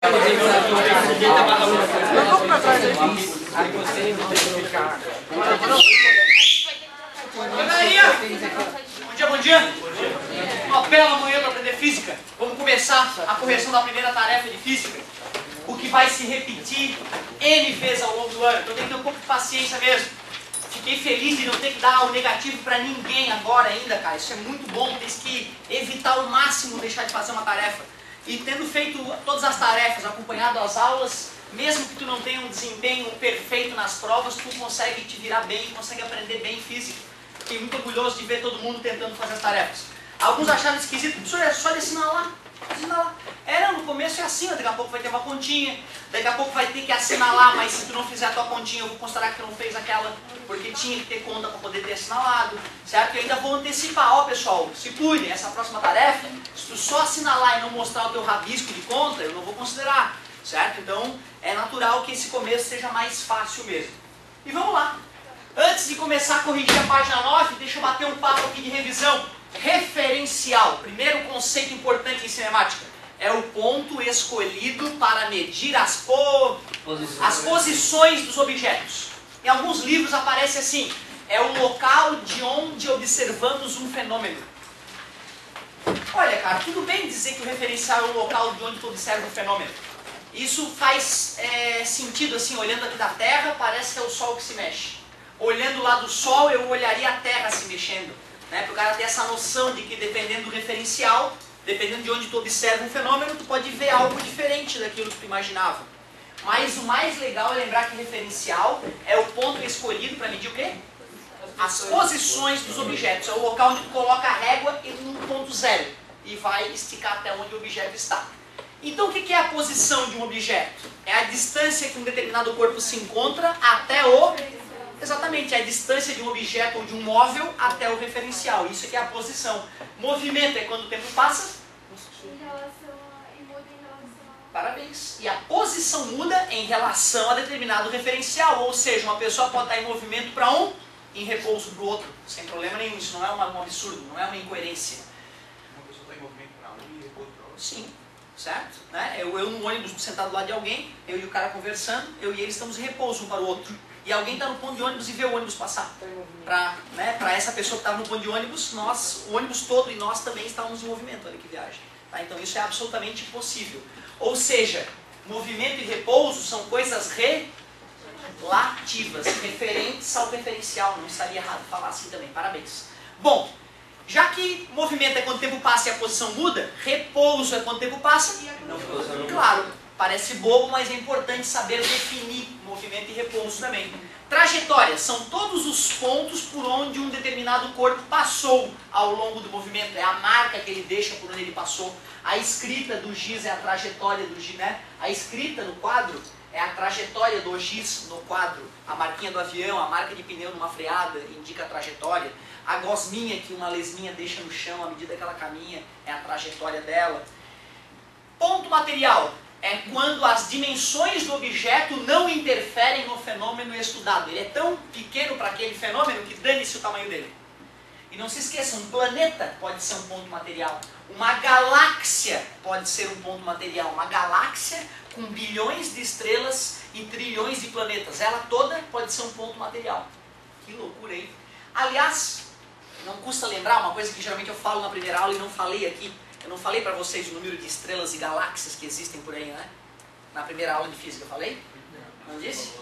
Bom dia, bom dia. Uma bela manhã para aprender física. Vamos começar a correção da primeira tarefa de física, o que vai se repetir N vezes ao longo do ano. Então tem que ter um pouco de paciência mesmo. Fiquei feliz de não ter que dar o negativo para ninguém agora ainda, cara. Isso é muito bom, tem que evitar ao máximo deixar de fazer uma tarefa. E tendo feito todas as tarefas, acompanhado as aulas, mesmo que tu não tenha um desempenho perfeito nas provas, tu consegue te virar bem, consegue aprender bem física. Fiquei muito orgulhoso de ver todo mundo tentando fazer as tarefas. Alguns acharam esquisito, professor, é só ele assinar lá. Era, no começo é assim, daqui a pouco vai ter uma continha, daqui a pouco vai ter que assinalar, mas se tu não fizer a tua continha, eu vou considerar que tu não fez aquela, porque tinha que ter conta para poder ter assinalado, certo? E eu ainda vou antecipar, ó pessoal, se cuidem, essa próxima tarefa, se tu só assinalar e não mostrar o teu rabisco de conta, eu não vou considerar, certo? Então, é natural que esse começo seja mais fácil mesmo. E vamos lá. Antes de começar a corrigir a página 9, deixa eu bater um papo aqui de revisão. Referencial, primeiro conceito importante em cinemática, é o ponto escolhido para medir as posições dos objetos. Em alguns livros aparece assim, é o local de onde observamos um fenômeno. Olha, cara, tudo bem dizer que o referencial é o local de onde tu observa um fenômeno. Isso faz sentido, assim, olhando aqui da Terra, parece que é o Sol que se mexe. Olhando lá do Sol, eu olharia a Terra se mexendo. Né, para o cara ter essa noção de que dependendo do referencial, dependendo de onde tu observa um fenômeno, tu pode ver algo diferente daquilo que tu imaginava. Mas o mais legal é lembrar que referencial é o ponto escolhido para medir o quê? As posições dos objetos. É o local onde tu coloca a régua num ponto zero e vai esticar até onde o objeto está. Então o que é a posição de um objeto? É a distância que um determinado corpo se encontra até o... Exatamente, é a distância de um objeto ou de um móvel até o referencial. Isso que é a posição. Movimento é quando o tempo passa. Em relação a... e muda em relação a... Parabéns. E a posição muda em relação a determinado referencial. Ou seja, uma pessoa pode estar em movimento para um e em repouso para o outro. Sem problema nenhum. Isso não é um absurdo, não é uma incoerência. Uma pessoa está em movimento para um e repouso para outro. Sim, certo? Né? Eu no ônibus sentado lá de alguém, eu e o cara conversando, eu e ele estamos em repouso um para o outro. E alguém está no ponto de ônibus e vê o ônibus passar. Para essa pessoa que estava no ponto de ônibus, o ônibus todo e nós também estávamos em movimento. Olha que viagem. Tá? Então isso é absolutamente possível. Ou seja, movimento e repouso são coisas relativas, referentes ao referencial. Não estaria errado falar assim também. Parabéns. Bom, já que movimento é quando o tempo passa e a posição muda, repouso é quando o tempo passa. Não, claro, parece bobo, mas é importante saber definir movimento e repouso também. Trajetória são todos os pontos por onde um determinado corpo passou ao longo do movimento. É a marca que ele deixa por onde ele passou. A escrita do giz é a trajetória do giz, né? A escrita no quadro é a trajetória do giz no quadro. A marquinha do avião, a marca de pneu numa freada indica a trajetória. A gosminha que uma lesminha deixa no chão à medida que ela caminha é a trajetória dela. Ponto material é quando as dimensões do objeto não interferem no fenômeno estudado. Ele é tão pequeno para aquele fenômeno que dane-se o tamanho dele. E não se esqueçam, um planeta pode ser um ponto material. Uma galáxia pode ser um ponto material. Uma galáxia com bilhões de estrelas e trilhões de planetas. Ela toda pode ser um ponto material. Que loucura, hein? Aliás, não custa lembrar uma coisa que geralmente eu falo na primeira aula e não falei aqui. Eu não falei para vocês o número de estrelas e galáxias que existem por aí, né? Na primeira aula de física eu falei? Não disse?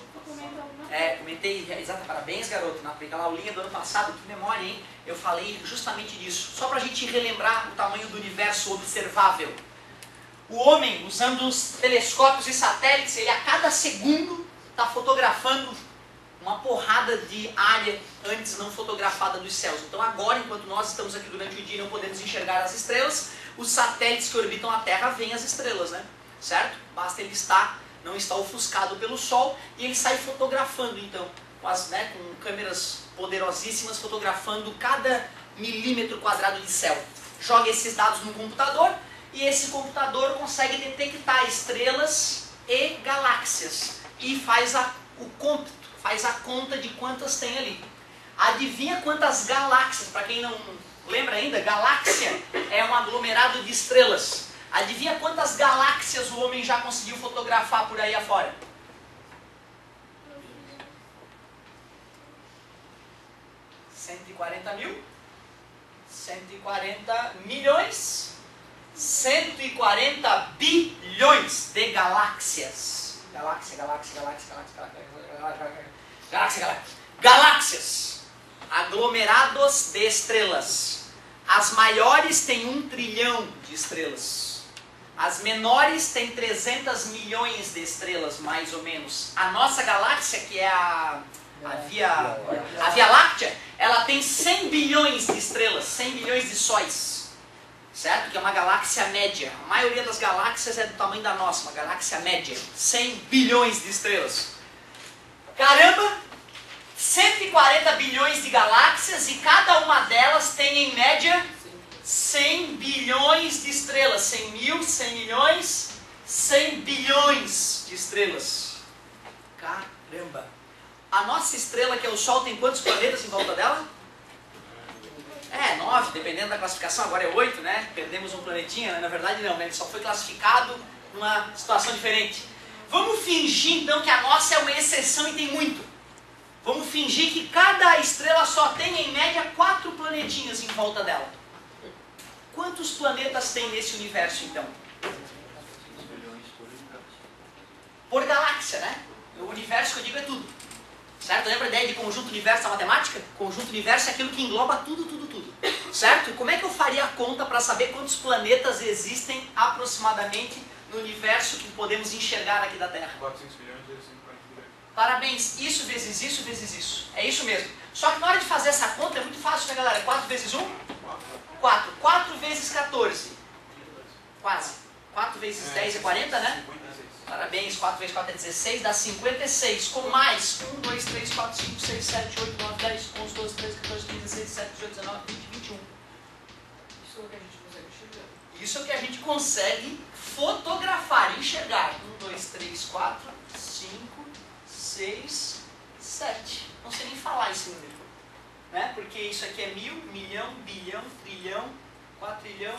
Comentei, exato, parabéns garoto, naquela aulinha do ano passado, que memória, hein? Eu falei justamente disso, só para a gente relembrar o tamanho do universo observável. O homem, usando os telescópios e satélites, ele a cada segundo está fotografando uma porrada de área antes não fotografada dos céus. Então agora, enquanto nós estamos aqui durante o dia e não podemos enxergar as estrelas, os satélites que orbitam a Terra veem as estrelas, né? Certo? Basta ele não estar ofuscado pelo Sol e ele sai fotografando, então, com câmeras poderosíssimas, fotografando cada milímetro quadrado de céu. Joga esses dados no computador e esse computador consegue detectar estrelas e galáxias e faz o cômputo, faz a conta de quantas tem ali. Adivinha quantas galáxias, para quem não lembra ainda, galáxia é um aglomerado de estrelas. Adivinha quantas galáxias o homem já conseguiu fotografar por aí afora? 140 mil? 140 milhões? 140 bilhões de galáxias. Galáxias. Aglomerados de estrelas. As maiores têm 1 trilhão de estrelas. As menores têm 300 milhões de estrelas, mais ou menos. A nossa galáxia, que é a Via Láctea, ela tem 100 bilhões de estrelas, 100 bilhões de sóis. Certo? Que é uma galáxia média. A maioria das galáxias é do tamanho da nossa, uma galáxia média. 100 bilhões de estrelas. Caramba! 140 bilhões de galáxias e cada uma delas tem em média 100 bilhões de estrelas. 100 mil, 100 milhões, 100 bilhões de estrelas. Caramba! A nossa estrela, que é o Sol, tem quantos planetas em volta dela? 9, dependendo da classificação. Agora é 8, né? Perdemos um planetinha, né? Na verdade não, né? Ele só foi classificado numa situação diferente. Vamos fingir então que a nossa é uma exceção e tem muito. Vamos fingir que cada estrela só tem em média 4 planetinhas em volta dela. Quantos planetas tem nesse universo então? Por galáxia, né? O universo que eu digo é tudo. Certo? Lembra a ideia de conjunto universo da matemática? Conjunto universo é aquilo que engloba tudo, tudo, tudo. Certo? E como é que eu faria a conta para saber quantos planetas existem aproximadamente no universo que podemos enxergar aqui da Terra? 400 milhões vezes 50 milhões. Parabéns. Isso vezes isso vezes isso. É isso mesmo. Só que na hora de fazer essa conta é muito fácil, né, galera? 4 vezes 1? 4. 4 vezes 14. Quase. 4 vezes 10 é 40, né? 56. Parabéns, 4 vezes 4 é 16, dá 56. Com mais 1, 2, 3, 4, 5, 6, 7, 8, 9, 10, 11, 12, 13, 14, 15, 16, 17, 18, 19, 20, 21. Isso é o que a gente consegue enxergar. Isso é o que a gente consegue fotografar, enxergar. 1, 2, 3, 4, 5, 6, 7. Não sei nem falar esse número. Né? Porque isso aqui é mil, milhão, bilhão, trilhão, quatrilhão,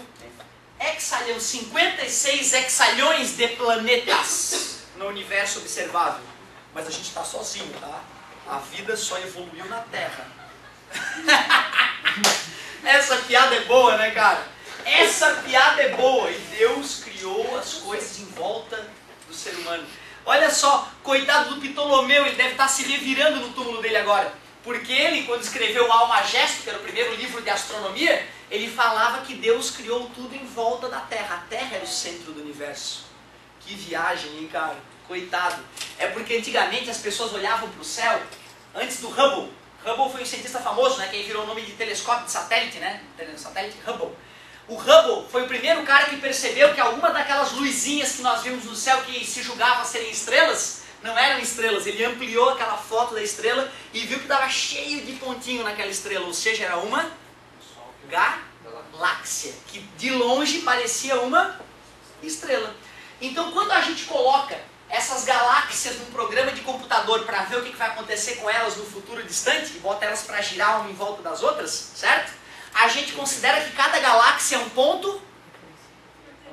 hexalhão, 56 hexalhões de planetas no universo observável. Mas a gente está sozinho, tá? A vida só evoluiu na Terra. Essa piada é boa, né, cara? Essa piada é boa. E Deus criou as coisas em volta do ser humano. Olha só, coitado do Ptolomeu, ele deve estar se revirando no túmulo dele agora. Porque ele, quando escreveu o Almagesto, que era o primeiro livro de astronomia, ele falava que Deus criou tudo em volta da Terra. A Terra era o centro do universo. Que viagem, hein, cara? Coitado. É porque antigamente as pessoas olhavam para o céu, antes do Hubble. Hubble foi um cientista famoso, né? Que aí virou o nome de telescópio de satélite, né? Satélite Hubble. O Hubble foi o primeiro cara que percebeu que alguma daquelas luzinhas que nós vimos no céu, que se julgava serem estrelas, não eram estrelas. Ele ampliou aquela foto da estrela e viu que estava cheio de pontinho naquela estrela. Ou seja, era uma galáxia, que de longe parecia uma estrela. Então, quando a gente coloca essas galáxias num programa de computador para ver o que vai acontecer com elas no futuro distante, e bota elas para girar uma em volta das outras, certo? A gente considera que cada galáxia é um ponto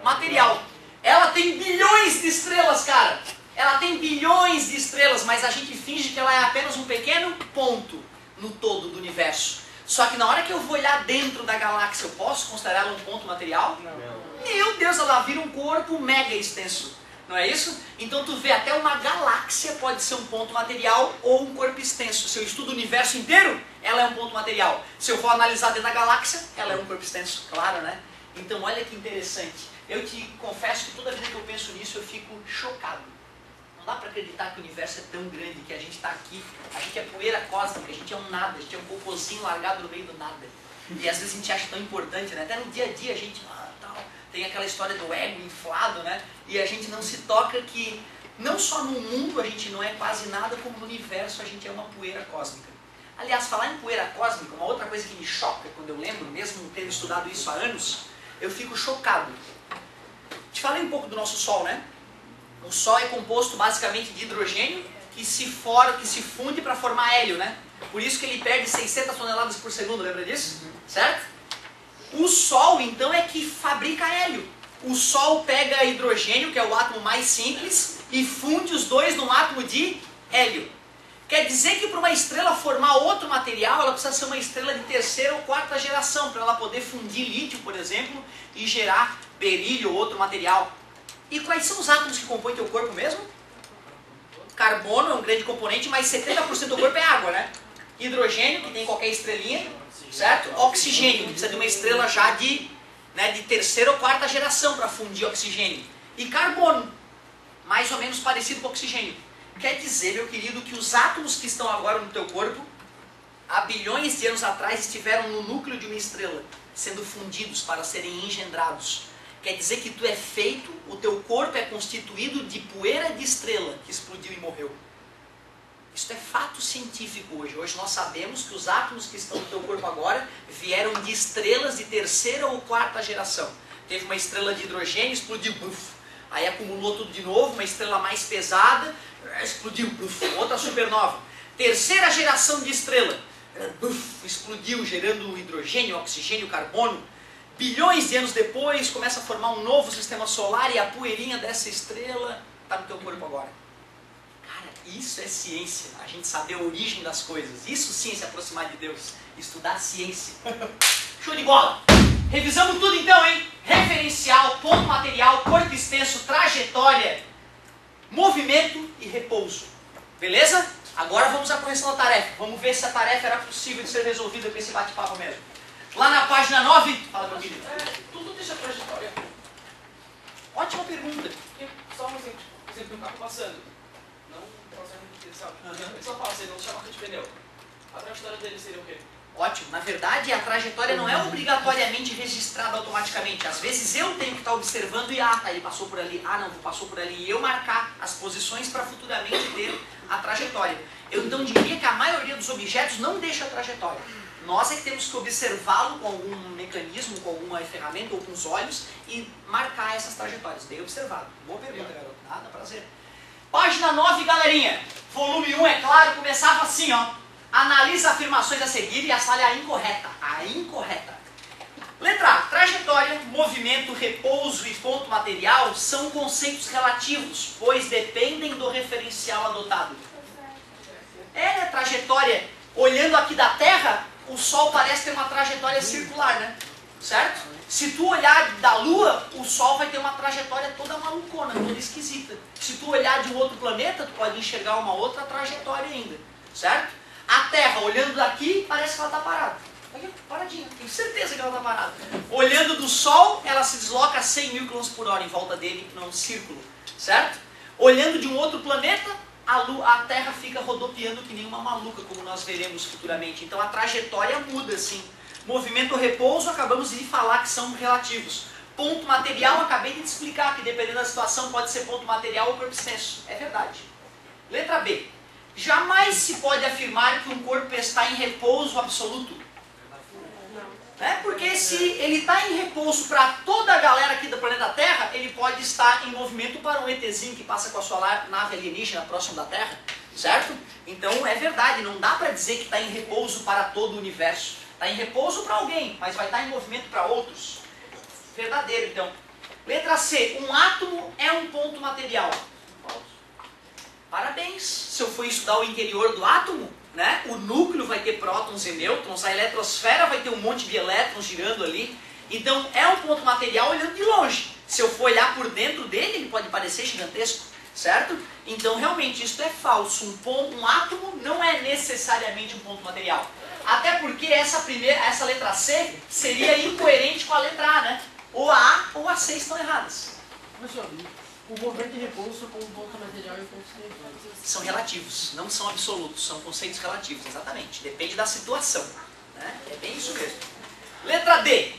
material. Ela tem bilhões de estrelas, cara. Ela tem bilhões de estrelas, mas a gente finge que ela é apenas um pequeno ponto no todo do universo. Só que na hora que eu vou olhar dentro da galáxia, eu posso considerar ela um ponto material? Não. Meu Deus, ela vira um corpo mega extenso. Não é isso? Então tu vê, até uma galáxia pode ser um ponto material ou um corpo extenso. Se eu estudo o universo inteiro, ela é um ponto material. Se eu for analisar dentro da galáxia, ela é um corpo extenso. Claro, né? Então olha que interessante. Eu te confesso que toda vez que eu penso nisso, eu fico chocado. Não dá para acreditar que o universo é tão grande, que a gente está aqui, a gente é poeira cósmica, a gente é um nada, a gente é um cocôzinho largado no meio do nada. E às vezes a gente acha tão importante, né? Até no dia a dia a gente tal, tem aquela história do ego inflado, né? E a gente não se toca que não só no mundo a gente não é quase nada, como no universo a gente é uma poeira cósmica. Aliás, falar em poeira cósmica, uma outra coisa que me choca quando eu lembro, mesmo tendo estudado isso há anos, eu fico chocado. Te falei um pouco do nosso Sol, né? O Sol é composto basicamente de hidrogênio que se funde para formar hélio, né? Por isso que ele perde 600 toneladas por segundo, lembra disso? Certo? O Sol, então, é que fabrica hélio. o Sol pega hidrogênio, que é o átomo mais simples, e funde os dois num átomo de hélio. Quer dizer que para uma estrela formar outro material, ela precisa ser uma estrela de terceira ou quarta geração, para ela poder fundir lítio, por exemplo, e gerar berílio ou outro material. E quais são os átomos que compõem teu corpo mesmo? Carbono é um grande componente, mas 70% do corpo é água, né? Hidrogênio, que tem qualquer estrelinha, certo? Oxigênio, que precisa de uma estrela já de terceira ou quarta geração para fundir oxigênio. E carbono, mais ou menos parecido com oxigênio. Quer dizer, meu querido, que os átomos que estão agora no teu corpo, há bilhões de anos atrás, estiveram no núcleo de uma estrela, sendo fundidos para serem engendrados. Quer dizer que tu é feito, o teu corpo é constituído de poeira de estrela que explodiu e morreu. Isso é fato científico hoje. Hoje nós sabemos que os átomos que estão no teu corpo agora vieram de estrelas de terceira ou quarta geração. Teve uma estrela de hidrogênio, explodiu, buf. Aí acumulou tudo de novo, uma estrela mais pesada, explodiu, buf. Outra supernova. Terceira geração de estrela, buf, explodiu, gerando hidrogênio, oxigênio, carbono. Bilhões de anos depois, começa a formar um novo sistema solar e a poeirinha dessa estrela está no teu corpo agora. Cara, isso é ciência, a gente saber a origem das coisas. Isso sim é se aproximar de Deus, estudar ciência. Show de bola! Revisamos tudo então, hein? Referencial, ponto material, corpo extenso, trajetória, movimento e repouso. Beleza? Agora vamos à correção da tarefa. Vamos ver se a tarefa era possível de ser resolvida com esse bate-papo mesmo. Lá na página 9, fala meu filho. Tudo deixa trajetória. Ótima pergunta. Só um exemplo, um carro passando. Não passando, sabe? Ele só passa, ele não chama de pneu. A trajetória dele seria o quê? Ótimo. Na verdade, a trajetória não é obrigatoriamente registrada automaticamente. Às vezes eu tenho que estar observando e, tá, ele passou por ali, não, passou por ali. E eu marcar as posições para futuramente ter a trajetória. Eu então diria que a maioria dos objetos não deixa a trajetória. Nós é que temos que observá-lo com algum mecanismo, com alguma ferramenta ou com os olhos e marcar essas trajetórias. Bem observado. Boa pergunta, garoto. Nada, prazer. Página 9, galerinha. Volume 1, é claro, começava assim, ó. Analisa afirmações a seguir e assalha a incorreta. A incorreta. Letra A. Trajetória, movimento, repouso e ponto material são conceitos relativos, pois dependem do referencial adotado. É, trajetória. Olhando aqui da Terra, o Sol parece ter uma trajetória circular, né? Certo? Se tu olhar da Lua, o Sol vai ter uma trajetória toda malucona, toda esquisita. Se tu olhar de um outro planeta, tu pode enxergar uma outra trajetória ainda. Certo? A Terra, olhando daqui, parece que ela está parada. Aqui, paradinha, tenho certeza que ela está parada. Olhando do Sol, ela se desloca a 100 mil km por hora em volta dele, num círculo. Certo? Olhando de um outro planeta, a Terra fica rodopiando que nem uma maluca, como nós veremos futuramente. Então a trajetória muda, sim. Movimento ou repouso, acabamos de falar que são relativos. Ponto material, acabei de te explicar que dependendo da situação pode ser ponto material ou corpo extenso. É verdade. Letra B. Jamais se pode afirmar que um corpo está em repouso absoluto. Porque se ele está em repouso para toda a galera aqui do planeta Terra, ele pode estar em movimento para um ETzinho que passa com a sua nave alienígena próximo da Terra, certo? Então é verdade, não dá para dizer que está em repouso para todo o universo. Está em repouso para alguém, mas vai estar em movimento para outros. Verdadeiro, então. Letra C. Um átomo é um ponto material. Parabéns. Se eu for estudar o interior do átomo, né? O núcleo vai ter prótons e nêutrons, a eletrosfera vai ter um monte de elétrons girando ali. Então é um ponto material olhando de longe. Se eu for olhar por dentro dele, ele pode parecer gigantesco, certo? Então realmente isso é falso. Um átomo não é necessariamente um ponto material. Até porque essa letra C seria incoerente com a letra A, né? Ou a A ou a C estão erradas. Professor, o movimento de repouso com o ponto material e o ponto exterior são relativos, não são absolutos, são conceitos relativos, exatamente. Depende da situação, né? É bem isso mesmo. Letra D.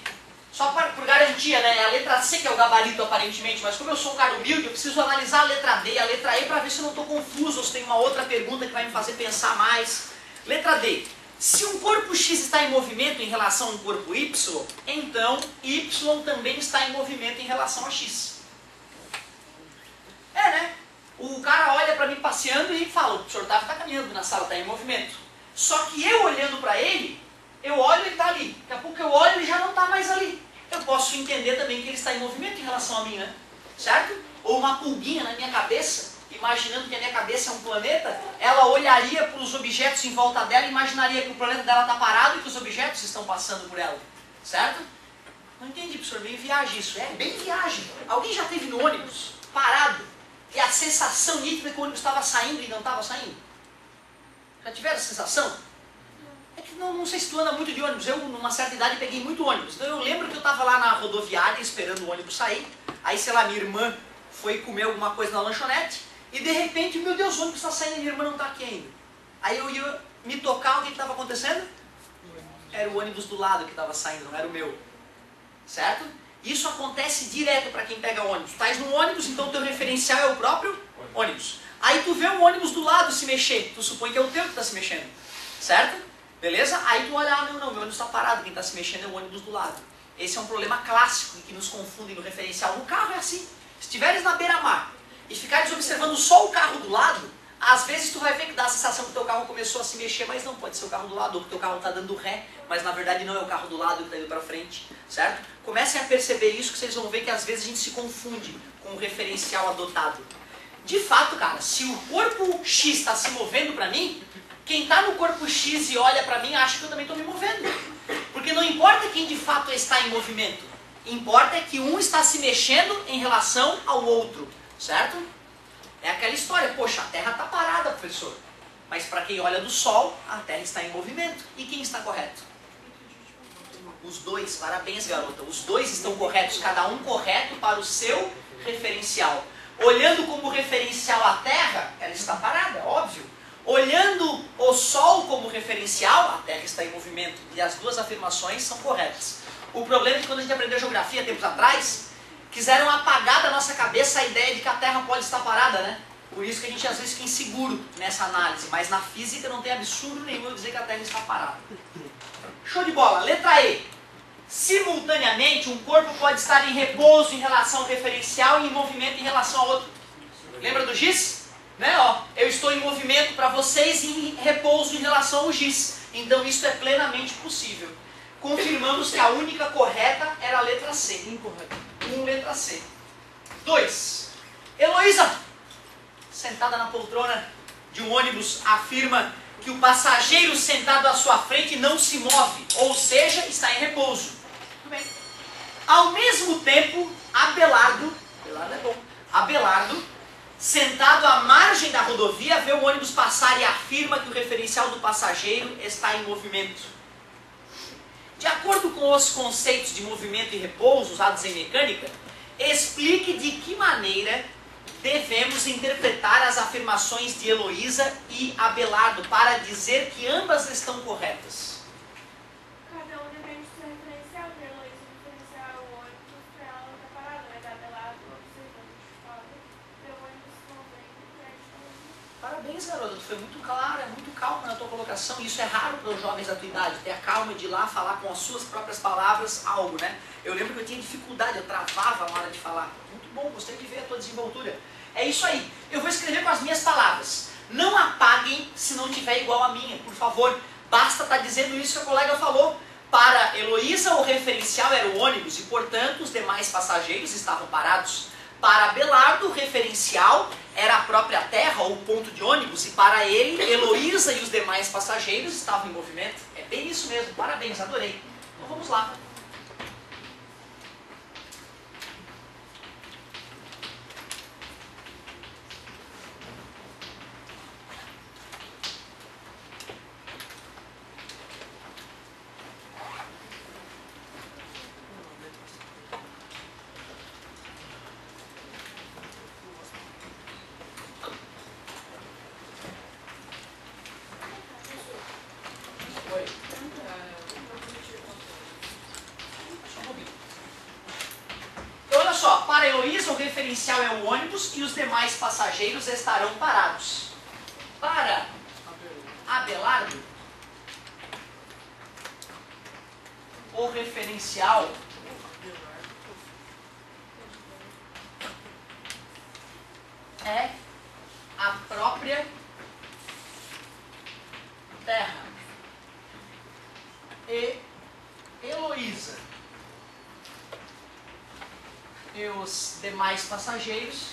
Só por garantia, né? É a letra C que é o gabarito aparentemente, mas como eu sou um cara humilde, eu preciso analisar a letra D e a letra E para ver se eu não estou confuso ou se tem uma outra pergunta que vai me fazer pensar mais. Letra D. Se um corpo X está em movimento em relação a um corpo Y, então Y também está em movimento em relação a X. Né? O cara olha para mim passeando e fala, o senhor está caminhando na sala, está em movimento. Só que eu olhando para ele, eu olho e ele está ali. Daqui a pouco eu olho e ele já não está mais ali. eu posso entender também que ele está em movimento em relação a mim, né? Certo? Ou uma pulguinha na minha cabeça, imaginando que a minha cabeça é um planeta, ela olharia para os objetos em volta dela e imaginaria que o planeta dela está parado e que os objetos estão passando por ela. Certo? Não entendi, professor, bem viagem isso. É, bem viagem. Alguém já esteve no ônibus, parado, e a sensação nítida que o ônibus estava saindo e não estava saindo? Já tiveram essa sensação? É que não sei se tu anda muito de ônibus. Eu, numa certa idade, peguei muito ônibus. Então eu lembro que eu estava lá na rodoviária esperando o ônibus sair. Aí, sei lá, minha irmã foi comer alguma coisa na lanchonete. E de repente, meu Deus, o ônibus está saindo e minha irmã não está aqui ainda. Aí eu ia me tocar, o que estava acontecendo? Era o ônibus do lado que estava saindo, não era o meu. Certo? Isso acontece direto para quem pega ônibus. Tu estás no ônibus, então o teu referencial é o próprio ônibus. Aí tu vê o ônibus do lado se mexer. Tu supõe que é o teu que está se mexendo. Certo? Beleza? Aí tu olha, ah, não, meu ônibus está parado. Quem está se mexendo é o ônibus do lado. Esse é um problema clássico que nos confundem no referencial. No carro é assim. Se estiveres na beira-mar e ficares observando só o carro do lado, às vezes tu vai ver que dá a sensação que o teu carro começou a se mexer, mas não pode ser o carro do lado, ou que o teu carro está dando ré, mas na verdade não é o carro do lado que está indo para frente, certo? Comecem a perceber isso, que vocês vão ver que às vezes a gente se confunde com o referencial adotado. De fato, cara, se o corpo X está se movendo para mim, quem está no corpo X e olha para mim acha que eu também estou me movendo. Porque não importa quem de fato está em movimento, importa é que um está se mexendo em relação ao outro, certo? É aquela história, poxa, a Terra está parada, professor. Mas para quem olha do Sol, a Terra está em movimento. E quem está correto? Os dois, parabéns garota. Os dois estão corretos, cada um correto para o seu referencial. Olhando como referencial a Terra, ela está parada, óbvio. Olhando o Sol como referencial, a Terra está em movimento. E as duas afirmações são corretas. O problema é que quando a gente aprendeu geografia tempos atrás, quiseram apagar da nossa cabeça a ideia de que a Terra pode estar parada, né? Por isso que a gente às vezes fica inseguro nessa análise. Mas na física não tem absurdo nenhum eu dizer que a Terra está parada. Show de bola. Letra E. Simultaneamente, um corpo pode estar em repouso em relação ao referencial e em movimento em relação ao outro. Lembra do giz? Né? Ó, eu estou em movimento para vocês e em repouso em relação ao giz. Então isso é plenamente possível. Confirmamos que a única correta era a letra C. Incorreto. Letra C. 2. Heloísa, sentada na poltrona de um ônibus, afirma que o passageiro sentado à sua frente não se move, ou seja, está em repouso. Tudo bem. Ao mesmo tempo, Abelardo é bom, Abelardo, sentado à margem da rodovia, vê o ônibus passar e afirma que o referencial do passageiro está em movimento. De acordo com os conceitos de movimento e repouso usados em mecânica, explique de que maneira devemos interpretar as afirmações de Heloísa e Abelardo para dizer que ambas estão corretas. Cada um depende do seu referencial. Para Heloísa, o referencial é o ônibus, para ela está parada, mas a Abelardo, observando de fora, vê o ônibus se movendo e traz. Parabéns, garota, tu foi muito clara, muito calma na tua colocação. Isso é raro para os jovens da tua idade, ter a calma de ir lá falar com as suas próprias palavras algo, né? Eu lembro que eu tinha dificuldade, eu travava na hora de falar. Muito bom, gostei de ver a tua desenvoltura. É isso aí, eu vou escrever com as minhas palavras. Não apaguem se não tiver igual a minha, por favor. Basta estar dizendo isso que a colega falou. Para Heloísa, o referencial era o ônibus e, portanto, os demais passageiros estavam parados. Para Abelardo, o referencial era a própria terra ou ponto de ônibus, e para ele, Heloísa e os demais passageiros estavam em movimento. É bem isso mesmo, parabéns, adorei. Então vamos lá. Para Heloísa, o referencial é o ônibus e os demais passageiros estarão parados. Para Abelardo, o referencial é a própria terra. E Heloísa demais passageiros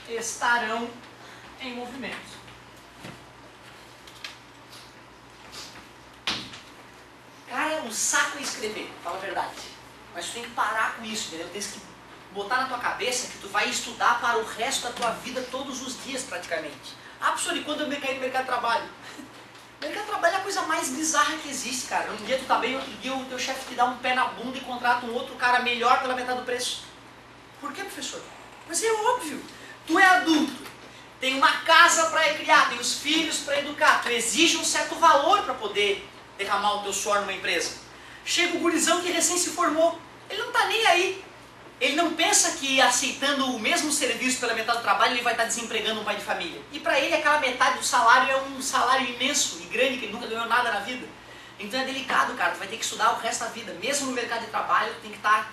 estarão em movimento. Cara, é um saco escrever, fala a verdade. Mas tu tem que parar com isso, entendeu? Tem que botar na tua cabeça que tu vai estudar para o resto da tua vida todos os dias, praticamente. Ah, professor, e quando eu me caí no mercado de trabalho? O mercado de trabalho é a coisa mais bizarra que existe, cara. Um dia tu tá bem, outro dia o teu chefe te dá um pé na bunda e contrata um outro cara melhor pela metade do preço. Por quê, professor? Mas é óbvio. Tu é adulto, tem uma casa para criar, tem os filhos para educar. Tu exige um certo valor para poder derramar o teu suor numa empresa. Chega o gurizão que recém se formou. Ele não tá nem aí. Ele não pensa que aceitando o mesmo serviço pela metade do trabalho ele vai estar desempregando um pai de família. E para ele aquela metade do salário é um salário imenso e grande que ele nunca ganhou nada na vida. Então é delicado, cara. Tu vai ter que estudar o resto da vida. Mesmo no mercado de trabalho, tu tem que estar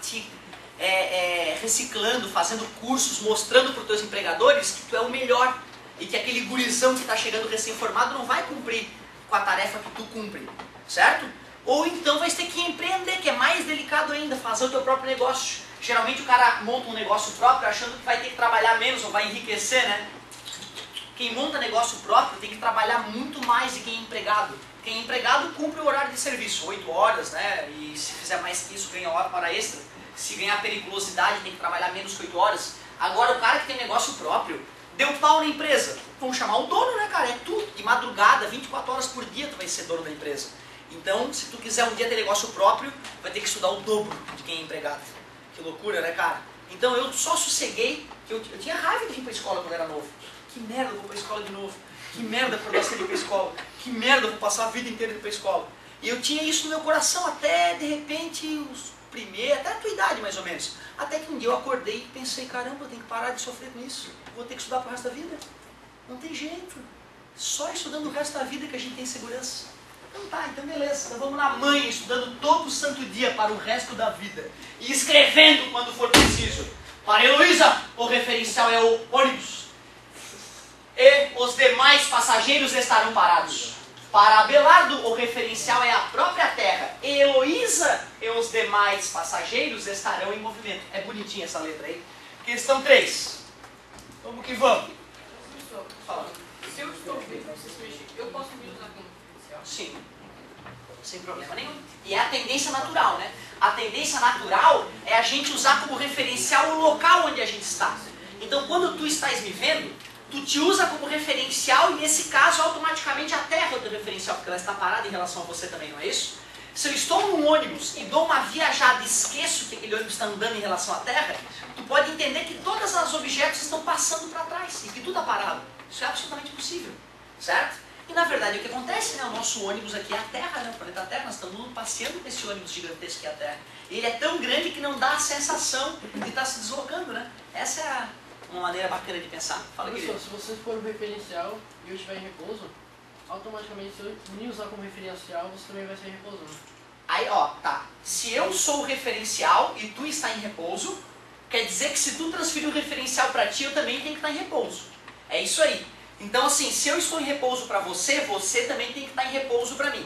reciclando, fazendo cursos, mostrando para os teus empregadores que tu é o melhor. E que aquele gurizão que está chegando recém-formado não vai cumprir com a tarefa que tu cumpre. Certo? Ou então vai ter que empreender, que é mais delicado ainda, fazer o teu próprio negócio. Geralmente o cara monta um negócio próprio achando que vai ter que trabalhar menos ou vai enriquecer, né? Quem monta negócio próprio tem que trabalhar muito mais do que quem é empregado. Quem é empregado cumpre o horário de serviço, 8 horas, né? E se fizer mais que isso ganha hora extra. Se ganhar periculosidade tem que trabalhar menos que 8 horas. Agora o cara que tem negócio próprio, deu pau na empresa. Vamos chamar o dono, né, cara? É tu. De madrugada, 24 horas por dia tu vai ser dono da empresa. Então, se tu quiser um dia ter negócio próprio, vai ter que estudar o dobro de quem é empregado. Que loucura, né, cara? Então eu só sosseguei, que eu tinha raiva de vir pra escola quando era novo. Que merda, eu vou pra escola de novo. Que merda, eu acordar cedo ir pra escola. Que merda, eu vou passar a vida inteira indo pra escola. E eu tinha isso no meu coração até, de repente, até a tua idade, mais ou menos. Até que um dia eu acordei e pensei, caramba, eu tenho que parar de sofrer com isso. Vou ter que estudar pro resto da vida. Não tem jeito. Só estudando o resto da vida que a gente tem segurança. Então tá, então beleza. Então vamos na manhã, estudando todo santo dia para o resto da vida. E escrevendo quando for preciso. Para Heloísa, o referencial é o ônibus. E os demais passageiros estarão parados. Para Abelardo, o referencial é a própria terra. E Heloísa e os demais passageiros estarão em movimento. É bonitinha essa letra aí. Questão 3. Vamos que vamos. Fala. Se eu estou bem, você se mexer, eu posso me usar como referencial? Sim. Sem problema nenhum. E é a tendência natural, né? A tendência natural é a gente usar como referencial o local onde a gente está. Então, quando tu estás me vendo, tu te usa como referencial e, nesse caso, automaticamente a Terra é o teu referencial, porque ela está parada em relação a você também, não é isso? Se eu estou num ônibus e dou uma viajada e esqueço que aquele ônibus está andando em relação à Terra, tu pode entender que todos os objetos estão passando para trás e que tudo está parado. Isso é absolutamente possível, certo? E na verdade o que acontece, né? O nosso ônibus aqui é a Terra, né? O planeta Terra, nós estamos passeando com esse ônibus gigantesco que é a Terra. E ele é tão grande que não dá a sensação de estar se deslocando, né? Essa é uma maneira bacana de pensar. Fala, querido. Se você for um referencial e eu estiver em repouso, automaticamente se eu me usar como referencial, você também vai ser em repouso. Aí, ó, tá. Se eu sou o referencial e tu está em repouso, quer dizer que se tu transferir o referencial para ti, eu também tenho que estar em repouso. É isso aí. Então, assim, se eu estou em repouso para você, você também tem que estar em repouso para mim.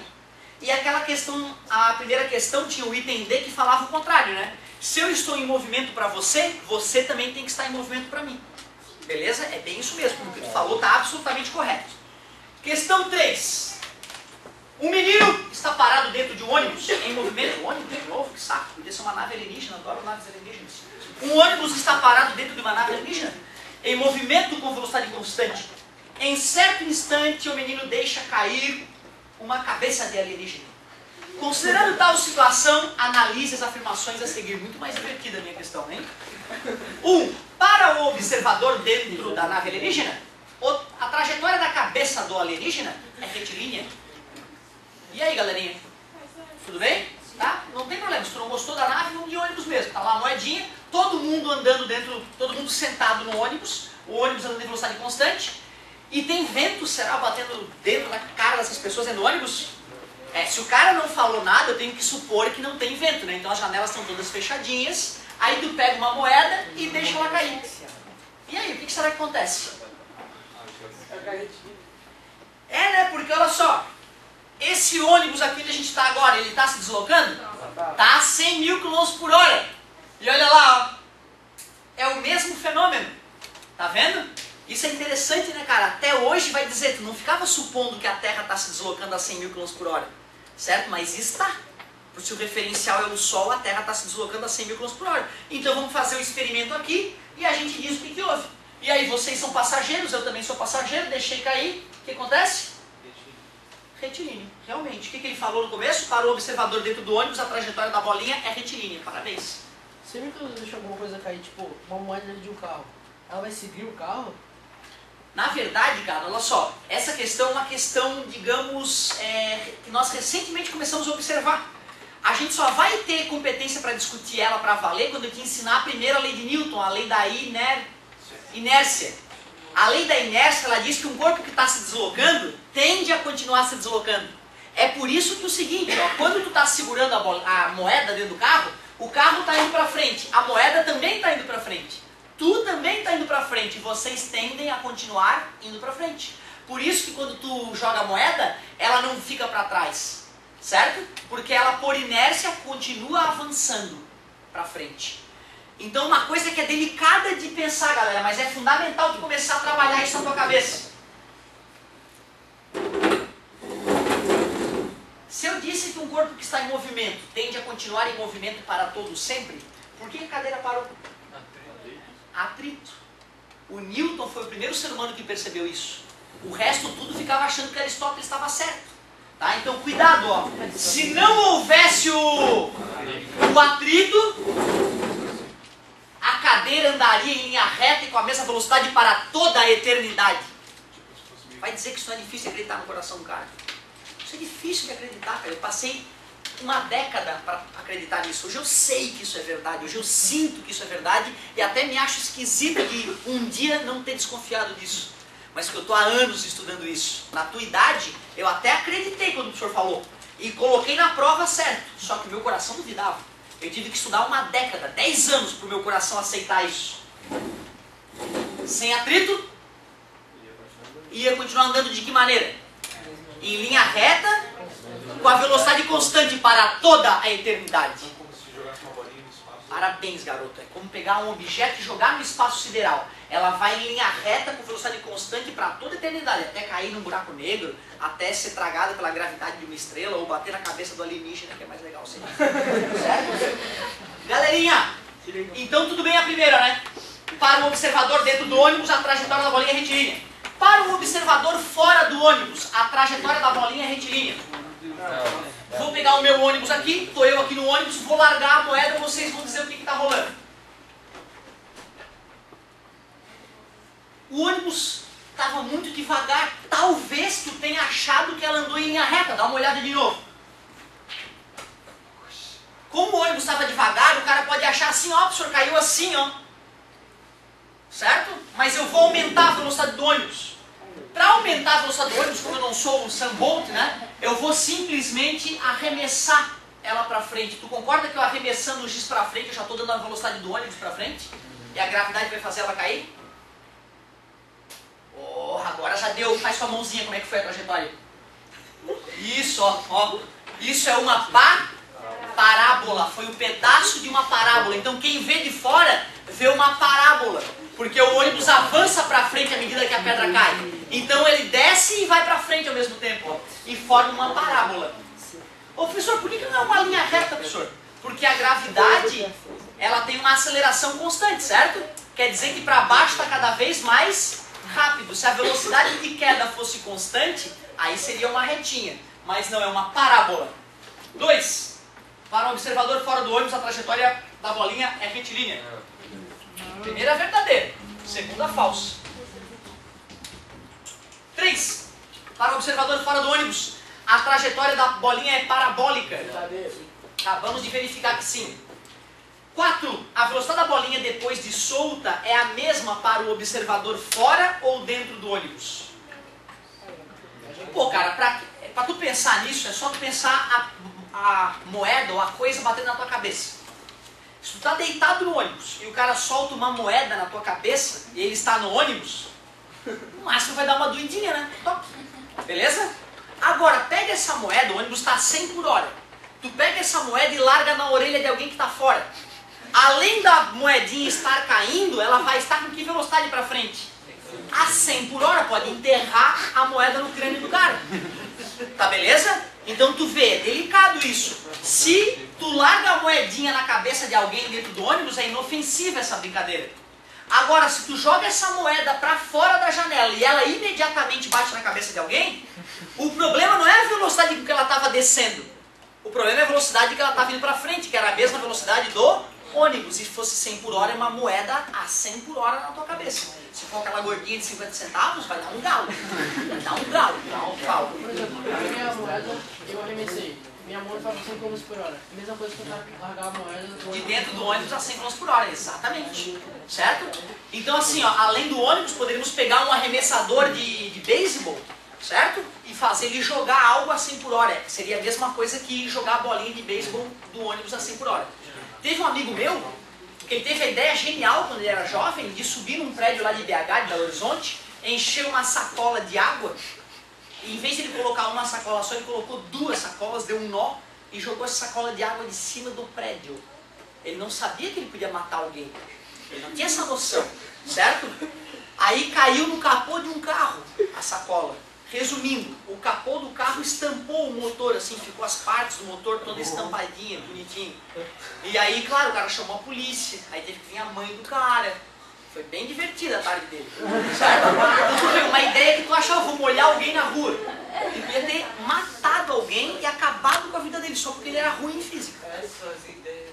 E aquela questão, a primeira questão tinha o item D que falava o contrário, né? Se eu estou em movimento para você, você também tem que estar em movimento para mim. Beleza? É bem isso mesmo. O que tu falou está absolutamente correto. Questão 3. Um menino está parado dentro de um ônibus em movimento. Ônibus de novo? Que saco. Podia ser uma nave alienígena. Adoro naves alienígenas. Um ônibus está parado dentro de uma nave alienígena em movimento com velocidade constante. Em certo instante, o menino deixa cair uma cabeça de alienígena. Considerando tal situação, analise as afirmações a seguir. Muito mais divertida a minha questão, hein? 1. Para o observador dentro da nave alienígena, a trajetória da cabeça do alienígena é retilínea. E aí, galerinha? Tudo bem? Tá? Não tem problema. Se tu não gostou da nave, vamos de ônibus mesmo. Tá lá a moedinha, todo mundo andando dentro, todo mundo sentado no ônibus, o ônibus andando em velocidade constante. E tem vento, será, batendo dentro na cara dessas pessoas dentro do ônibus? Se o cara não falou nada, eu tenho que supor que não tem vento, né? Então as janelas estão todas fechadinhas, aí tu pega uma moeda e deixa ela cair. E aí, o que será que acontece? Né? Porque olha só, esse ônibus aqui onde a gente está agora, ele está se deslocando? Está a 100 mil km por hora. E olha lá, ó. É o mesmo fenômeno. Tá vendo? Isso é interessante, né, cara? Até hoje vai dizer, tu não ficava supondo que a Terra está se deslocando a 100 mil km por hora. Certo? Mas está. Porque se o referencial é o Sol, a Terra está se deslocando a 100 mil km por hora. Então vamos fazer um experimento aqui e a gente diz o que houve. E aí vocês são passageiros, eu também sou passageiro, deixei cair. O que acontece? Retilíneo. Realmente. O que ele falou no começo? Para o observador dentro do ônibus, a trajetória da bolinha é retilínea. Parabéns. Sempre que eu deixo alguma coisa cair, tipo uma moeda de um carro, ela vai seguir o carro? Na verdade, cara, olha só, essa questão é uma questão, digamos, que nós recentemente começamos a observar. A gente só vai ter competência para discutir ela para valer quando eu te ensinar a primeira lei de Newton, a lei da inércia. A lei da inércia, ela diz que um corpo que está se deslocando tende a continuar se deslocando. É por isso que o seguinte, ó, quando tu está segurando a moeda dentro do carro, o carro está indo para frente, a moeda também está indo para frente. Tu também está indo para frente, e vocês tendem a continuar indo para frente. Por isso que quando tu joga a moeda, ela não fica para trás, certo? Porque ela, por inércia, continua avançando para frente. Então uma coisa que é delicada de pensar, galera, mas é fundamental tu começar a trabalhar isso na tua cabeça. Se eu disse que um corpo que está em movimento tende a continuar em movimento para todo sempre, por que a cadeira parou? Atrito. O Newton foi o primeiro ser humano que percebeu isso. O resto tudo ficava achando que Aristóteles estava certo. Tá? Então cuidado, ó. Se não houvesse o atrito, a cadeira andaria em linha reta e com a mesma velocidade para toda a eternidade. Vai dizer que isso não é difícil de acreditar no coração do cara? Isso é difícil de acreditar, cara. Eu passei uma década para acreditar nisso. Hoje eu sei que isso é verdade, hoje eu sinto que isso é verdade e até me acho esquisito de um dia não ter desconfiado disso. Mas que eu estou há anos estudando isso. Na tua idade, eu até acreditei quando o professor falou e coloquei na prova certo, só que o meu coração duvidava. Eu tive que estudar uma década, 10 anos para o meu coração aceitar isso. Sem atrito, ia continuar andando de que maneira? Em linha reta, com a velocidade constante para toda a eternidade. Então, como se jogasse uma bolinha no espaço. Parabéns, garoto. É como pegar um objeto e jogar no espaço sideral. Ela vai em linha reta com velocidade constante para toda a eternidade, até cair num buraco negro, até ser tragada pela gravidade de uma estrela ou bater na cabeça do alienígena, que é mais legal, sempre. Certo? Galerinha, então tudo bem a primeira, né? Para o observador dentro do ônibus, a trajetória da bolinha é retilínea. Para o observador fora do ônibus, a trajetória da bolinha é retilínea. Vou pegar o meu ônibus aqui, estou eu aqui no ônibus, vou largar a moeda, vocês vão dizer o que está rolando. O ônibus estava muito devagar, talvez tu tenha achado que ela andou em linha reta, dá uma olhada de novo. Como o ônibus estava devagar, o cara pode achar assim, ó, o senhor caiu assim, ó. Certo? Mas eu vou aumentar a velocidade do ônibus. Para aumentar a velocidade do ônibus, como eu não sou o Sam Bolt, né? Eu vou simplesmente arremessar ela para frente. Tu concorda que eu arremessando o giz para frente, eu já estou dando a velocidade do ônibus para frente? E a gravidade vai fazer ela cair? Oh, agora já deu. Faz sua mãozinha, como é que foi a trajetória? Isso, ó, ó. Isso é uma parábola. Foi um pedaço de uma parábola. Então quem vê de fora vê uma parábola. Porque o ônibus avança para frente à medida que a pedra cai. Então ele desce e vai para frente ao mesmo tempo. Ó, e forma uma parábola. Ô professor, por que não é uma linha reta, professor? Porque a gravidade, ela tem uma aceleração constante, certo? Quer dizer que para baixo está cada vez mais rápido. Se a velocidade de queda fosse constante, aí seria uma retinha. Mas não, é uma parábola. 2. Para o observador fora do ônibus, a trajetória da bolinha é retilínea. Primeira verdadeira, segunda falsa. 3. Para o observador fora do ônibus, a trajetória da bolinha é parabólica. Acabamos de verificar que sim. 4. A velocidade da bolinha depois de solta é a mesma para o observador fora ou dentro do ônibus? Pô, cara, pra tu pensar nisso, é só tu pensar a moeda ou a coisa batendo na tua cabeça. Se tu tá deitado no ônibus e o cara solta uma moeda na tua cabeça e ele está no ônibus, no máximo vai dar uma doidinha, né? Top. Beleza? Agora, pega essa moeda, o ônibus está a 100 por hora. Tu pega essa moeda e larga na orelha de alguém que está fora. Além da moedinha estar caindo, ela vai estar com que velocidade para frente? A 100 por hora, pode enterrar a moeda no crânio do cara. Tá beleza? Então tu vê, é delicado isso. Se tu larga a moedinha na cabeça de alguém dentro do ônibus, é inofensiva essa brincadeira. Agora, se tu joga essa moeda para fora da janela e ela imediatamente bate na cabeça de alguém, o problema não é a velocidade com que ela estava descendo. O problema é a velocidade que ela estava indo para frente, que era a mesma velocidade do ônibus. E se fosse 100 por hora, é uma moeda a 100 por hora na tua cabeça. Se for aquela gordinha de 50 centavos, vai dar um galo. Vai dar um galo, fala. Por exemplo, eu peguei a moeda, eu arremessei. Minha mão estava 100 km por hora. Mesma coisa que eu largar a moeda De dentro do ônibus a 100 km por hora, exatamente. Certo? Então assim, ó, além do ônibus, poderíamos pegar um arremessador de beisebol, certo? E fazer ele jogar algo a 100 por hora. Seria a mesma coisa que jogar a bolinha de beisebol do ônibus a 100 por hora. Teve um amigo meu, que ele teve a ideia genial quando ele era jovem, de subir num prédio lá de BH, de Belo Horizonte, encher uma sacola de água, e em vez de ele colocar uma sacola só, ele colocou 2 sacolas, deu um nó, e jogou essa sacola de água de cima do prédio. Ele não sabia que ele podia matar alguém. Ele não tinha essa noção, certo? Aí caiu no capô de um carro, a sacola. Resumindo, o capô do carro estampou o motor, assim, ficou as partes do motor toda estampadinha, bonitinho. E aí, claro, o cara chamou a polícia, aí teve que vir a mãe do cara. Foi bem divertida a tarde dele, certo? Então tu vê, uma ideia que tu achava, vou molhar alguém na rua. Ele podia ter matado alguém e acabado com a vida dele, só porque ele era ruim em física. Essas ideias.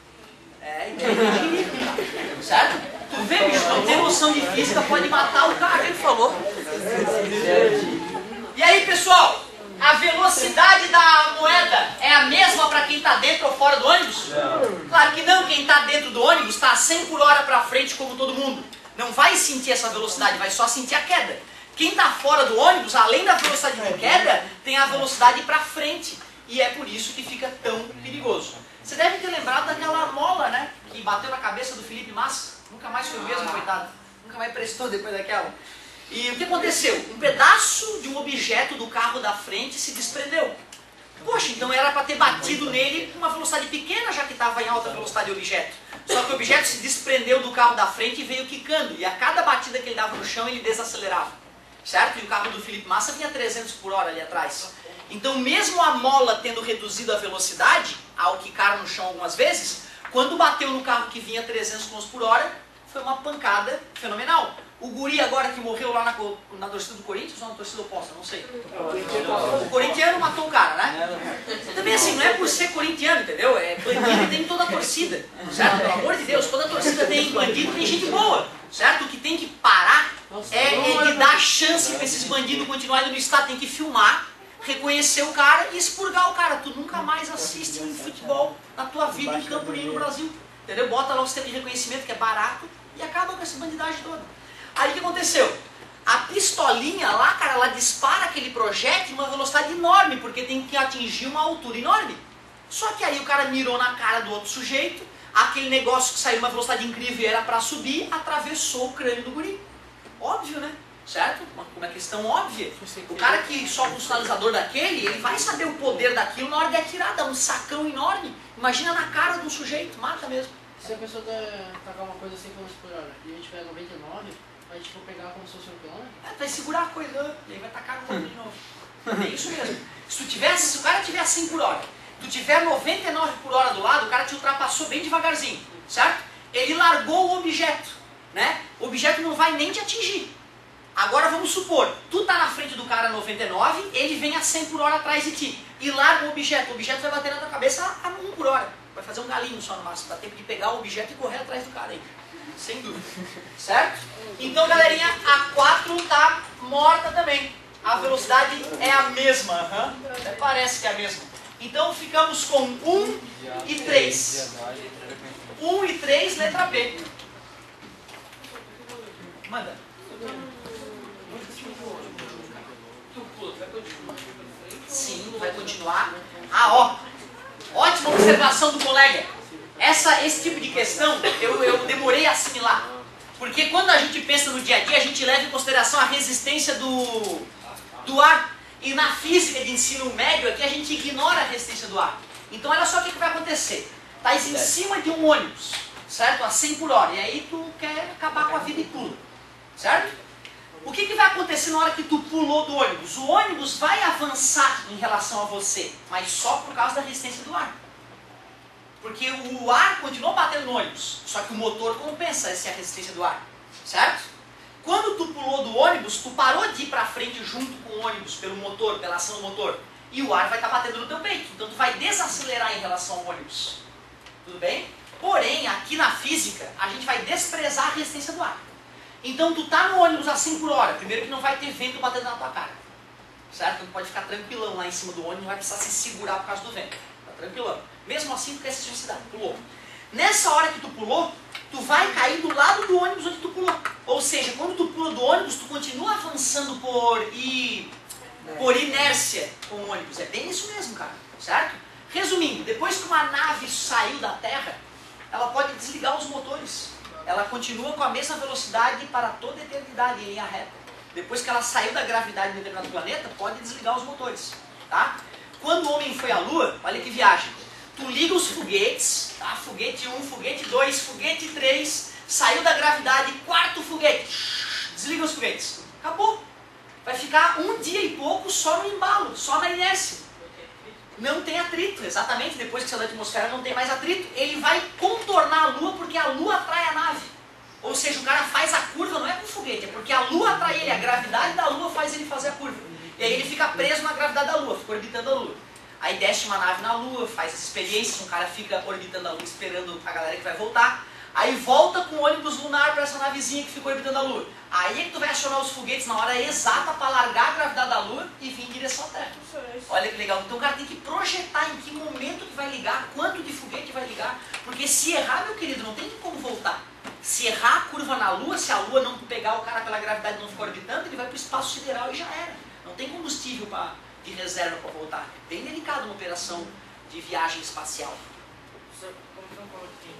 É, ideia de genico, certo? Tu vê, bicho, não ter noção de física pode matar o cara, ele falou. E aí, pessoal, a velocidade da moeda é a mesma para quem está dentro ou fora do ônibus? Não. Claro que não, quem está dentro do ônibus está a 100 por hora para frente como todo mundo. Não vai sentir essa velocidade, vai só sentir a queda. Quem está fora do ônibus, além da velocidade de queda, tem a velocidade para frente. E é por isso que fica tão perigoso. Você deve ter lembrado daquela mola, né? Que bateu na cabeça do Felipe Massa. Nunca mais foi o mesmo, coitado. Nunca mais prestou depois daquela. E o que aconteceu? Um pedaço de um objeto do carro da frente se desprendeu. Poxa, então era para ter batido nele com uma velocidade pequena, já que estava em alta velocidade o objeto. Só que o objeto se desprendeu do carro da frente e veio quicando. E a cada batida que ele dava no chão, ele desacelerava. Certo? E o carro do Felipe Massa vinha 300 por hora ali atrás. Então, mesmo a mola tendo reduzido a velocidade, ao quicar no chão algumas vezes, quando bateu no carro que vinha 300 km por hora, foi uma pancada fenomenal. O guri agora que morreu lá na torcida do Corinthians ou na torcida oposta, não sei. O corintiano matou o cara, né? Também assim, não é por ser corintiano, entendeu? É bandido e tem toda a torcida, certo? Pelo amor de Deus, toda a torcida tem bandido e tem gente boa, certo? O que tem que parar é de dar chance para esses bandidos continuarem no estado, tem que filmar, reconhecer o cara e expurgar o cara. Tu nunca mais assiste um futebol na tua vida em campo nenhum no Brasil, entendeu? Bota lá o sistema de reconhecimento que é barato e acaba com essa bandidagem toda. Aí o que aconteceu? A pistolinha lá, cara, ela dispara aquele projétil em uma velocidade enorme, porque tem que atingir uma altura enorme. Só que aí o cara mirou na cara do outro sujeito, aquele negócio que saiu uma velocidade incrível e era para subir, atravessou o crânio do guri. Óbvio, né? Certo? Uma questão óbvia. O cara que solta um sinalizador daquele, ele vai saber o poder daquilo na hora de atirar, dá um sacão enorme. Imagina na cara do sujeito, mata mesmo. Se a pessoa tacar uma coisa 100 km por hora e a gente tiver 99, a gente for pegar como se fosse um quilômetro? Vai segurar a coisa e aí vai tacar no outro de novo. É isso mesmo. Se o cara tiver 100 por hora, tu tiver 99 por hora do lado, o cara te ultrapassou bem devagarzinho, certo? Ele largou o objeto, né? O objeto não vai nem te atingir. Agora vamos supor, tu tá na frente do cara 99, ele vem a 100 por hora atrás de ti e larga o objeto vai bater na tua cabeça a 1 por hora. Vai fazer um galinho só no máximo, dá tempo de pegar o objeto e correr atrás do cara aí. Sem dúvida. Certo? Então, galerinha, a 4 tá morta também. A velocidade é a mesma. Até parece que é a mesma. Então, ficamos com 1 e 3. 1 e 3, letra B. Manda. Sim, vai continuar. Ah, ó. Ótima observação do colega. Esse tipo de questão eu demorei a assimilar. Porque quando a gente pensa no dia a dia, a gente leva em consideração a resistência do ar. E na física de ensino médio aqui a gente ignora a resistência do ar. Então olha só o que vai acontecer. Tá em cima de um ônibus, certo? A 100 por hora. E aí tu quer acabar com a vida e pula, certo? O que vai acontecer na hora que tu pulou do ônibus? O ônibus vai avançar em relação a você, mas só por causa da resistência do ar. Porque o ar continuou batendo no ônibus, só que o motor compensa essa resistência do ar, certo? Quando tu pulou do ônibus, tu parou de ir para frente junto com o ônibus, pelo motor, pela ação do motor, e o ar vai estar batendo no teu peito, então tu vai desacelerar em relação ao ônibus. Tudo bem? Porém, aqui na física, a gente vai desprezar a resistência do ar. Então tu tá no ônibus a 100 por hora, primeiro que não vai ter vento batendo na tua cara, certo? Tu pode ficar tranquilão lá em cima do ônibus, não vai precisar se segurar por causa do vento, tá tranquilão. Mesmo assim, tu quer se suicidar, pulou. Nessa hora que tu pulou, tu vai cair do lado do ônibus onde tu pulou. Ou seja, quando tu pula do ônibus, tu continua avançando por inércia com o ônibus. É bem isso mesmo, cara, certo? Resumindo, depois que uma nave saiu da Terra, ela pode desligar os motores. Ela continua com a mesma velocidade para toda a eternidade em linha reta. Depois que ela saiu da gravidade de um determinado planeta, pode desligar os motores, tá? Quando o homem foi à Lua, olha que viagem. Tu liga os foguetes, tá? Foguete 1, foguete 2, foguete 3, saiu da gravidade, quarto foguete, desliga os foguetes. Acabou. Vai ficar um dia e pouco só no embalo, só na inércia. Não tem atrito, exatamente, depois que saiu da atmosfera não tem mais atrito. Ele vai contornar a Lua porque a Lua atrai a nave. Ou seja, o cara faz a curva, não é com o foguete, é porque a Lua atrai ele, a gravidade da Lua faz ele fazer a curva. E aí ele fica preso na gravidade da Lua, fica orbitando a Lua. Aí desce uma nave na Lua, faz as experiências, um cara fica orbitando a Lua esperando a galera que vai voltar. Aí volta com o ônibus lunar para essa navezinha que ficou orbitando a Lua. Aí é que tu vai acionar os foguetes na hora exata para largar a gravidade da Lua e vir em direção à Terra. Olha que legal. Então o cara tem que projetar em que momento que vai ligar, quanto de foguete vai ligar. Porque se errar, meu querido, não tem como voltar. Se errar a curva na Lua, se a Lua não pegar o cara pela gravidade e não ficar orbitando, ele vai para o espaço sideral e já era. Não tem combustível de reserva para voltar. É bem delicado uma operação de viagem espacial. Como você não falou que tem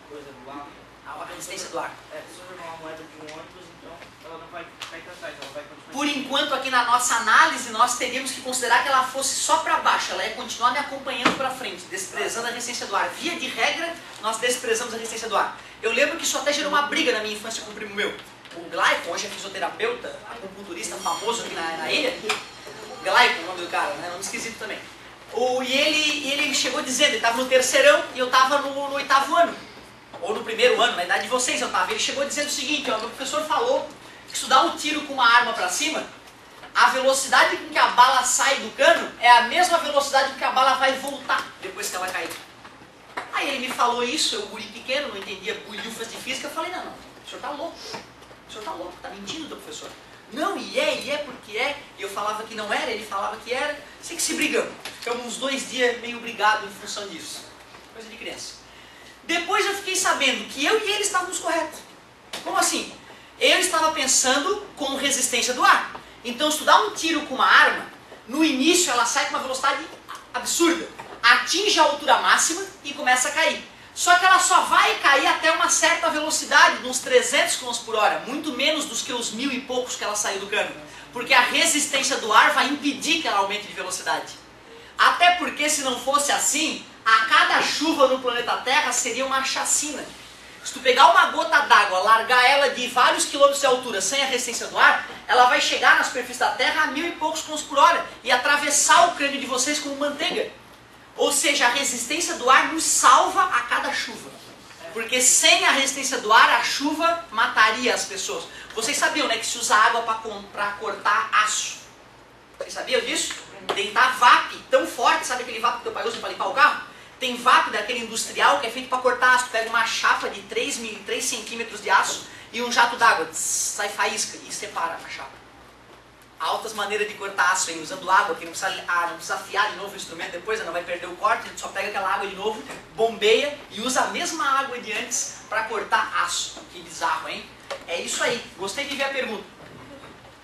coisa do ar? A resistência do ar. Se eu jogar uma moeda de um ônibus, então ela não vai cair para trás, ela vai continuar. Por enquanto, aqui na nossa análise, nós teríamos que considerar que ela fosse só para baixo. Ela ia continuar me acompanhando para frente, desprezando a resistência do ar. Via de regra, nós desprezamos a resistência do ar. Eu lembro que isso até gerou uma briga na minha infância com um primo meu. O Glaicon, hoje é fisioterapeuta, acupunturista famoso aqui na ilha. Glaicon, o nome do cara, né? Nome esquisito também. E ele chegou dizendo, ele estava no terceirão e eu estava no 8º ano. Ou no 1º ano, na idade de vocês eu estava. Ele chegou dizendo o seguinte, ó, meu professor falou que se tu dá um tiro com uma arma para cima, a velocidade com que a bala sai do cano é a mesma velocidade com que a bala vai voltar depois que ela cair. Aí ele me falou isso, eu guri pequeno, não entendia bulhufas de física, eu falei, não, o senhor tá louco. O senhor tá louco, tá mentindo, teu professor. Não, e é porque é. E eu falava que não era, ele falava que era. Sei que se brigamos. Ficamos uns 2 dias meio brigados em função disso. Coisa de criança. Depois eu fiquei sabendo que eu e ele estávamos corretos. Como assim? Eu estava pensando com resistência do ar. Então, se tu dá um tiro com uma arma, no início ela sai com uma velocidade absurda. Atinge a altura máxima e começa a cair. Só que ela só vai cair até uma certa velocidade, de uns 300 km por hora, muito menos dos que os 1000 e poucos que ela saiu do cano. Porque a resistência do ar vai impedir que ela aumente de velocidade. Até porque se não fosse assim, a cada chuva no planeta Terra seria uma chacina. Se tu pegar uma gota d'água, largar ela de vários quilômetros de altura sem a resistência do ar, ela vai chegar na superfície da Terra a 1000 e poucos km por hora e atravessar o crânio de vocês como manteiga. Ou seja, a resistência do ar nos salva a cada chuva. Porque sem a resistência do ar, a chuva mataria as pessoas. Vocês sabiam, né, que se usa água para cortar aço? Vocês sabiam disso? Tem VAP tão forte, sabe aquele VAP que teu pai usa para limpar o carro? Tem VAP daquele industrial que é feito para cortar aço. Tu pega uma chapa de 3 centímetros de aço e um jato d'água, sai faísca e separa a chapa. Altas maneiras de cortar aço, hein? Usando água, que não precisa afiar de novo o instrumento depois, não vai perder o corte, a gente só pega aquela água de novo, bombeia e usa a mesma água de antes para cortar aço. Que bizarro, hein? É isso aí. Gostei de ver a pergunta.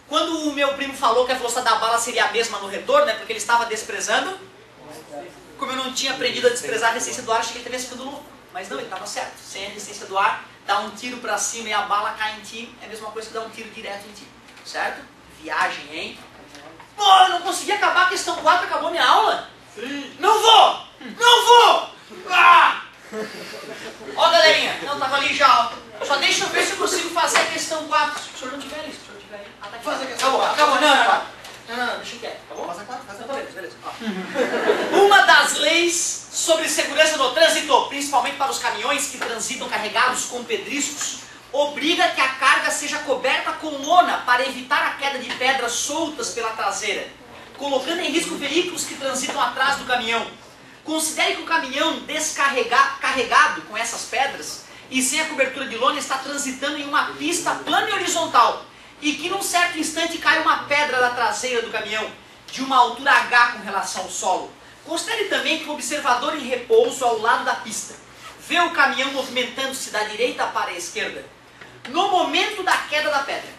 Quando o meu primo falou que a velocidade da bala seria a mesma no retorno, né, porque ele estava desprezando, como eu não tinha aprendido a desprezar a resistência do ar, achei que ele teria ficado louco. Mas não, ele estava certo. Sem a resistência do ar, dá um tiro para cima e a bala cai em ti, é a mesma coisa que dar um tiro direto em ti. Certo? Viagem, hein? Pô, eu não consegui acabar a questão 4, acabou minha aula? Sim. Não vou! Não vou! Ah! Ó, galerinha, não, tava ali já, ó. Só deixa eu ver se eu consigo fazer a questão 4. Se o senhor não tiver isso, se o senhor tiver aí. Ah, tá aqui. Faz a questão 4. Acabou, não, deixa quieto, acabou? Faz a 4, faz a 4. Beleza. Uma das leis sobre segurança no trânsito, principalmente para os caminhões que transitam carregados com pedriscos, obriga que a carga seja coberta com lona para evitar a queda de pedras soltas pela traseira, colocando em risco veículos que transitam atrás do caminhão. Considere que o caminhão carregado com essas pedras e sem a cobertura de lona está transitando em uma pista plana e horizontal e que num certo instante cai uma pedra da traseira do caminhão de uma altura H com relação ao solo. Considere também que o observador em repouso ao lado da pista vê o caminhão movimentando-se da direita para a esquerda. No momento da queda da pedra,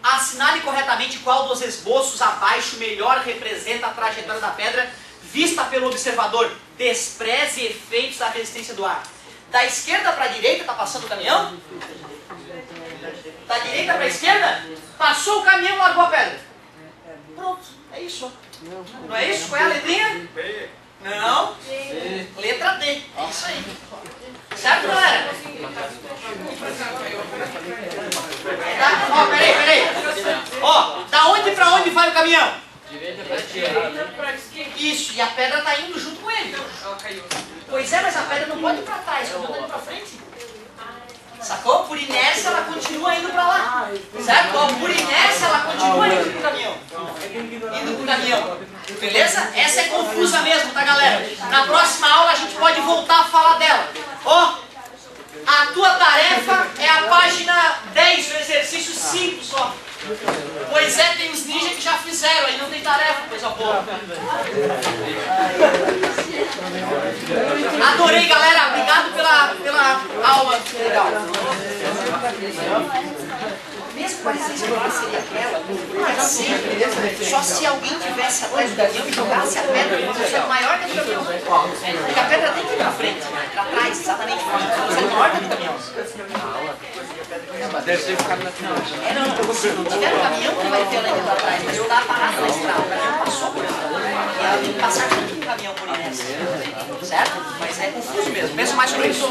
assinale corretamente qual dos esboços abaixo melhor representa a trajetória da pedra vista pelo observador. Despreze efeitos da resistência do ar. Da esquerda para a direita está passando o caminhão? Da direita para a esquerda? Passou o caminhão e largou a pedra. Pronto, é isso. Não é isso? Qual é a letrinha? B. Não. D. Letra D. É isso aí. Certo, galera? Ó, peraí. Ó, da onde para onde vai o caminhão? Direita pra esquerda. Isso, e a pedra está indo junto com ele. Ela caiu. Pois é, mas a pedra não pode ir para trás, ela pode ir para frente. Sacou? Por inércia ela continua indo para lá. Certo? Ó, por inércia ela continua indo pro caminhão. Indo pro caminhão. Beleza? Essa é confusa mesmo, tá, galera? Na próxima aula a gente pode voltar a falar dela. Ó, a tua tarefa é a página 10 do exercício 5 só. Pois é, tem os ninjas que já fizeram, aí não tem tarefa, coisa boa. Adorei, galera. Obrigado pela aula. Legal. Mesmo parecendo que seria aquela, só se alguém tivesse atrás do caminhão e jogasse a pedra com uma velocidade maior que a do caminhão. Porque a pedra tem que ir pra frente, pra trás, exatamente, com uma velocidade maior que a do caminhão. Deve ter ficado na final. Não, se não tiver no caminhão, não vai ter ela indo pra trás, mas está parado na estrada. O caminhão passou por ela. E ela tem que passar junto com o caminhão por inércia. Certo? Mas é confuso mesmo. Pensa mais sobre isso.